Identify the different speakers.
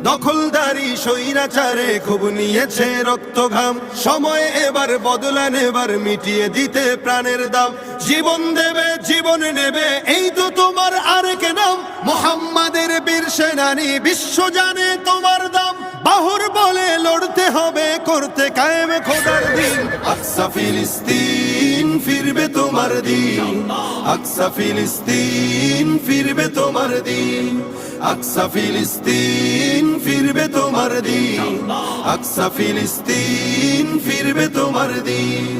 Speaker 1: দখলদারি স্বৈরাচারে খুব নিয়েছে রক্ত ঘাম, সময় এবার বদলা নেবার, মিটিয়ে দিতে প্রাণের দাম। জীবন দেবে জীবন নেবে, এই তো তোমার আরেক নাম। মুহাম্মাদের বীর সেনানী, বিশ্ব জানে তোমার দাম। বাহুর বলে লড়তে হবে, করতে কায়েম খোদার দিন। আকসা ফিলিস্তিন ফিরবে তোমার দিন, আকসা ফিলিস্তিন ফিরবে তোমার দিন, আকসা ফিলিস্তিন ফিরবে তোমার দিন, আকসা ফিলিস্তিন ফিরবে তোমার দিন।